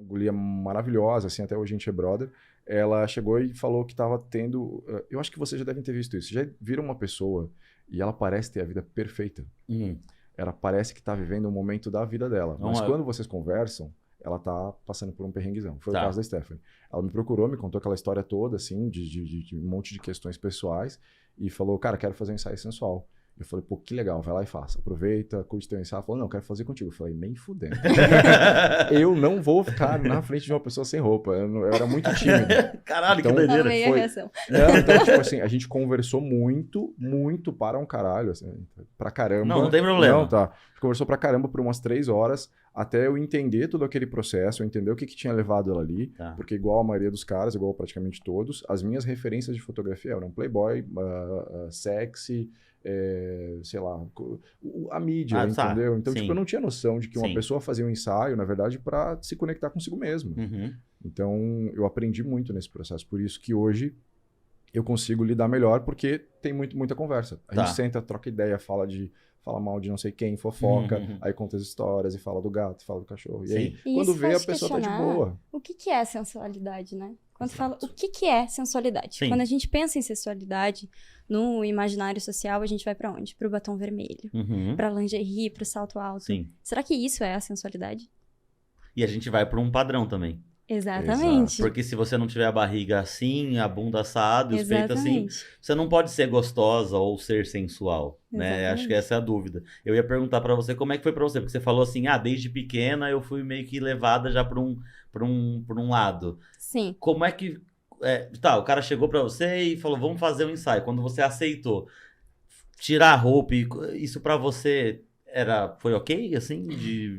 guria maravilhosa, assim, até hoje a gente é brother. Ela chegou e falou que tava tendo... eu acho que vocês já devem ter visto isso. Já viram uma pessoa e ela parece ter a vida perfeita. Ela parece que tá vivendo um momento da vida dela. Mas quando vocês conversam, ela tá passando por um perrenguezão. Foi o caso da Stephanie. Ela me procurou, me contou aquela história toda, assim, de um monte de questões pessoais e falou, cara, quero fazer um ensaio sensual. Eu falei, pô, que legal, vai lá e faça. Aproveita, curte teu ensaio. Ela falou, não, quero fazer contigo. Eu falei, nem fudendo. Eu não vou ficar na frente de uma pessoa sem roupa. Eu era muito tímido. Caralho, então, que doideira. Então, tipo assim, a gente conversou muito para um caralho, assim, pra caramba. Não tem problema. Não, tá. A gente conversou pra caramba por umas 3 horas, até eu entender todo aquele processo, eu entender o que tinha levado ela ali, porque igual a maioria dos caras, igual praticamente todos, as minhas referências de fotografia eram Playboy, sexy... sei lá, a mídia, entendeu? Então, tipo, eu não tinha noção de que uma pessoa fazia um ensaio, na verdade, para se conectar consigo mesmo. Então, eu aprendi muito nesse processo. Por isso que hoje eu consigo lidar melhor, porque tem muita conversa. A gente senta, troca ideia, fala mal de não sei quem, fofoca, aí conta as histórias e fala do gato, fala do cachorro. E aí, quando vê, a pessoa tá de boa. O que é sensualidade, né? Quando fala o que é sensualidade? Quando a gente pensa em sensualidade, no imaginário social, a gente vai pra onde? Pro batom vermelho, pra lingerie, pro salto alto. Será que isso é a sensualidade? E a gente vai pra um padrão também. Exatamente. Exato. Porque se você não tiver a barriga assim, a bunda assada, os peitos assim, você não pode ser gostosa ou ser sensual, né? Acho que essa é a dúvida. Eu ia perguntar pra você como é que foi pra você, porque você falou assim, desde pequena eu fui meio que levada já pra um lado. Sim. Como é que... o cara chegou pra você e falou, vamos fazer um ensaio. Quando você aceitou tirar a roupa, isso pra você... Foi ok, assim?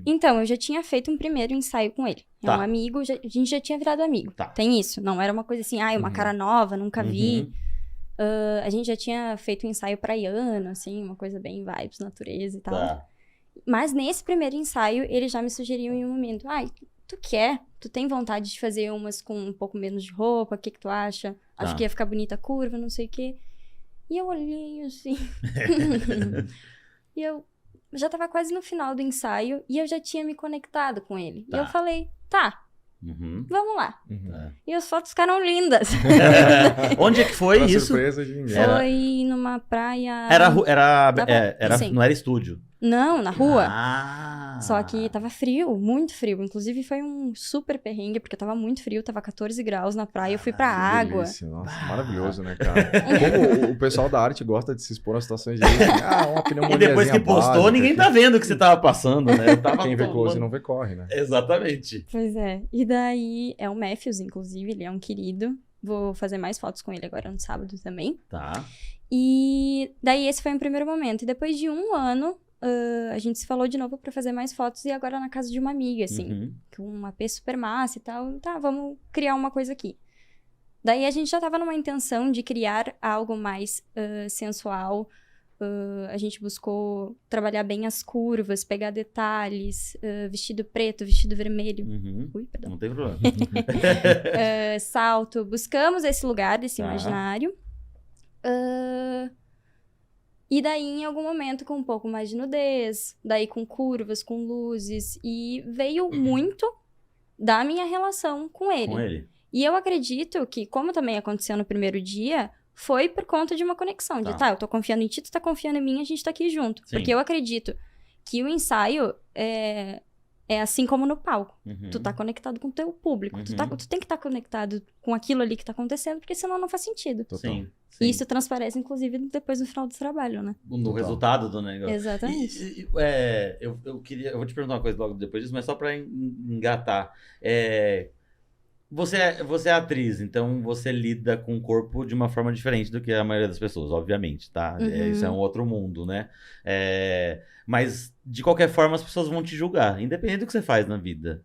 Então, eu já tinha feito um primeiro ensaio com ele. É um amigo, a gente já tinha virado amigo. Tem isso. Não era uma coisa assim, uma cara nova, nunca vi. A gente já tinha feito um ensaio praiano, assim, uma coisa bem vibes, natureza e tal. Mas nesse primeiro ensaio, ele já me sugeriu em um momento, tu quer? Tu tem vontade de fazer umas com um pouco menos de roupa? O que tu acha? Acho que ia ficar bonita a curva, não sei o quê. E eu olhei assim. E eu... já tava quase no final do ensaio e eu já tinha me conectado com ele. E eu falei, vamos lá. E as fotos ficaram lindas. Onde é que foi isso? Surpresa de ninguém. Foi numa praia... Não era estúdio. Não, na rua. Só que tava frio, muito frio. Inclusive foi um super perrengue, porque tava muito frio, tava 14 graus na praia. Eu fui pra água. Delícia. Nossa, maravilhoso, né, cara? Como o pessoal da arte gosta de se expor a situações de uma pneumoniazinha E depois que postou, básica, ninguém tá vendo o que você tava passando, né? Quem vê close não vê corre, né? Exatamente. Pois é. E daí, é o Matthews, inclusive, ele é um querido. Vou fazer mais fotos com ele agora no sábado também. E daí, esse foi o primeiro momento. E depois de 1 ano... a gente se falou de novo pra fazer mais fotos e agora na casa de uma amiga, assim, com uma AP super massa e tal. Vamos criar uma coisa aqui. Daí a gente já tava numa intenção de criar algo mais sensual. A gente buscou trabalhar bem as curvas, pegar detalhes, vestido preto, vestido vermelho. Ui, perdão. Não tem problema. Salto. Buscamos esse lugar, desse imaginário. E daí, em algum momento, com um pouco mais de nudez, daí com curvas, com luzes, e veio muito da minha relação com ele. E eu acredito que, como também aconteceu no primeiro dia, foi por conta de uma conexão, de eu tô confiando em ti, tu tá confiando em mim, a gente tá aqui junto. Porque eu acredito que o ensaio é assim como no palco. Tu tá conectado com o teu público. Tu tem que estar conectado com aquilo ali que tá acontecendo, porque senão não faz sentido. Sim. E isso transparece, inclusive, depois no final do trabalho, né? No resultado do negócio. Exatamente. Eu vou te perguntar uma coisa logo depois disso, mas só pra engatar. Você é atriz, então você lida com o corpo de uma forma diferente do que a maioria das pessoas, obviamente, tá? Isso é um outro mundo, né? Mas, de qualquer forma, as pessoas vão te julgar, independente do que você faz na vida.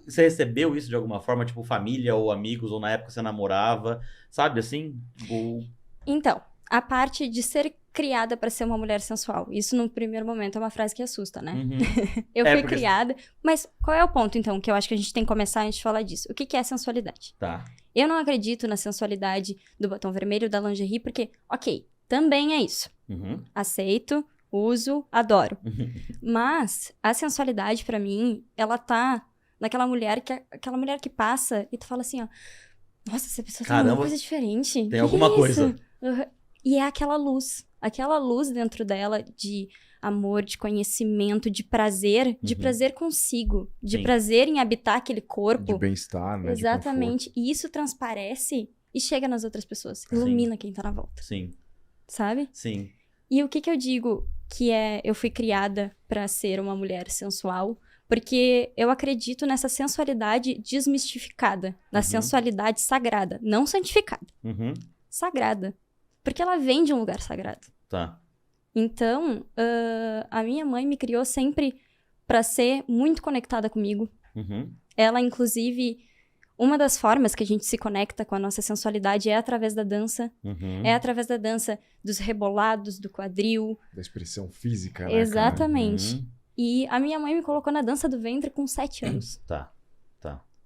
Você recebeu isso de alguma forma, tipo família ou amigos, ou na época você namorava, sabe assim? Então, a parte de ser criada para ser uma mulher sensual, isso no primeiro momento é uma frase que assusta, né? Eu fui criada, mas qual é o ponto, então, que eu acho que a gente tem que começar antes de falar disso? O que é sensualidade? Eu não acredito na sensualidade do batom vermelho, da lingerie, porque, ok, também é isso. Aceito, uso, adoro. Mas a sensualidade, pra mim, ela tá naquela mulher que passa e tu fala assim, ó, nossa, essa pessoa tem alguma coisa diferente. Tem alguma coisa. Uhum. E é aquela luz dentro dela de amor, de conhecimento, de prazer consigo, de prazer em habitar aquele corpo. De bem-estar, né? Exatamente. E isso transparece e chega nas outras pessoas. Ilumina quem tá na volta. Sim. Sabe? Sim. E o que eu digo que eu fui criada pra ser uma mulher sensual, porque eu acredito nessa sensualidade desmistificada, na sensualidade sagrada, não santificada. Sagrada. Porque ela vem de um lugar sagrado. Tá. Então, a minha mãe me criou sempre pra ser muito conectada comigo. Ela, inclusive, uma das formas que a gente se conecta com a nossa sensualidade é através da dança. É através da dança dos rebolados, do quadril. Da expressão física, né, exatamente. E a minha mãe me colocou na dança do ventre com 7 anos. Tá.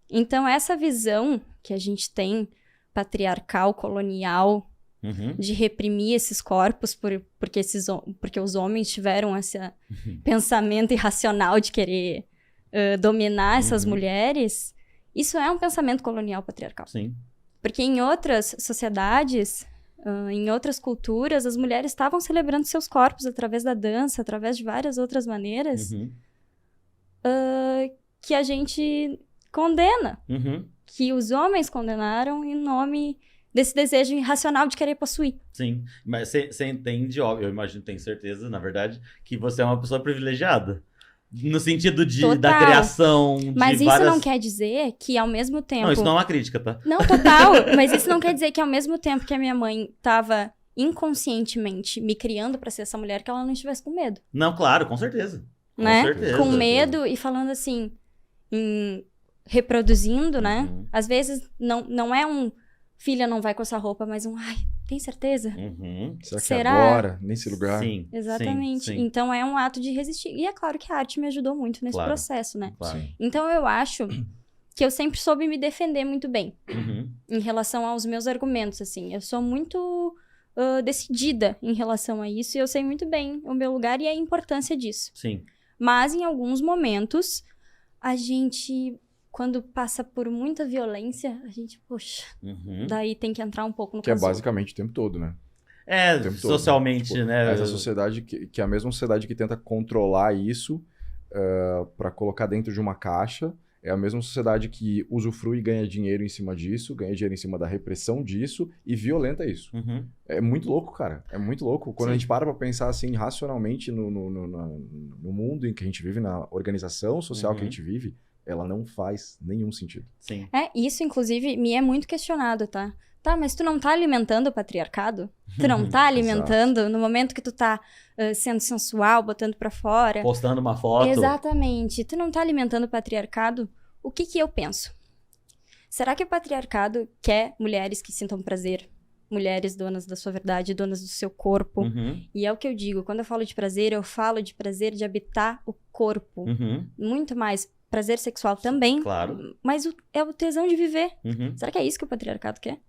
Então, essa visão que a gente tem, patriarcal, colonial, de reprimir esses corpos, porque os homens tiveram esse pensamento irracional de querer dominar essas mulheres, isso é um pensamento colonial patriarcal. Sim. Porque em outras sociedades, em outras culturas, as mulheres estavam celebrando seus corpos através da dança, através de várias outras maneiras, que a gente condena. Que os homens condenaram em nome desse desejo irracional de querer possuir. Sim, mas você entende, óbvio, eu imagino, tenho certeza, na verdade, que você é uma pessoa privilegiada. No sentido da criação de mas isso várias... não quer dizer que ao mesmo tempo... Não, isso não é uma crítica, tá? Não, total. Mas isso não quer dizer que ao mesmo tempo que a minha mãe tava inconscientemente me criando pra ser essa mulher, que ela não estivesse com medo. Não, claro, com certeza. Né? Com certeza. Com medo e falando assim, reproduzindo, né? Às vezes não é filha não vai com essa roupa, mas ai, tem certeza? Será que agora, nesse lugar? Sim. Exatamente. Sim. Então é um ato de resistir. E é claro que a arte me ajudou muito nesse processo, né? Claro. Então eu acho que eu sempre soube me defender muito bem em relação aos meus argumentos, assim. Eu sou muito decidida em relação a isso e eu sei muito bem o meu lugar e a importância disso. Sim. Mas em alguns momentos, a gente... Quando passa por muita violência, a gente, poxa, daí tem que entrar um pouco no casulo. Que é basicamente o tempo todo, né? Socialmente, todo, né? Essa sociedade que é a mesma sociedade que tenta controlar isso para colocar dentro de uma caixa, é a mesma sociedade que usufrui e ganha dinheiro em cima disso, ganha dinheiro em cima da repressão disso e violenta isso. É muito louco, cara. É muito louco. Quando a gente para pra pensar assim, racionalmente no mundo em que a gente vive, na organização social que a gente vive, ela não faz nenhum sentido. Sim. Isso, inclusive, me é muito questionado, tá? Tá, mas tu não tá alimentando o patriarcado? Tu não tá alimentando no momento que tu tá sendo sensual, botando pra fora? Postando uma foto. Exatamente. Tu não tá alimentando o patriarcado? O que eu penso? Será que o patriarcado quer mulheres que sintam prazer? Mulheres donas da sua verdade, donas do seu corpo. E é o que eu digo, quando eu falo de prazer de habitar o corpo. Muito mais prazer sexual também, mas é o tesão de viver. Será que é isso que o patriarcado quer?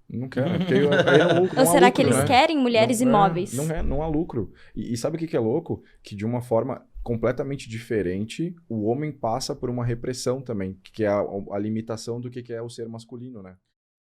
Não quer, né? Porque aí é lucro. Ou será que eles querem mulheres imóveis? Não há lucro. E sabe o que é louco? Que de uma forma completamente diferente, o homem passa por uma repressão também, que é a limitação do que é o ser masculino, né?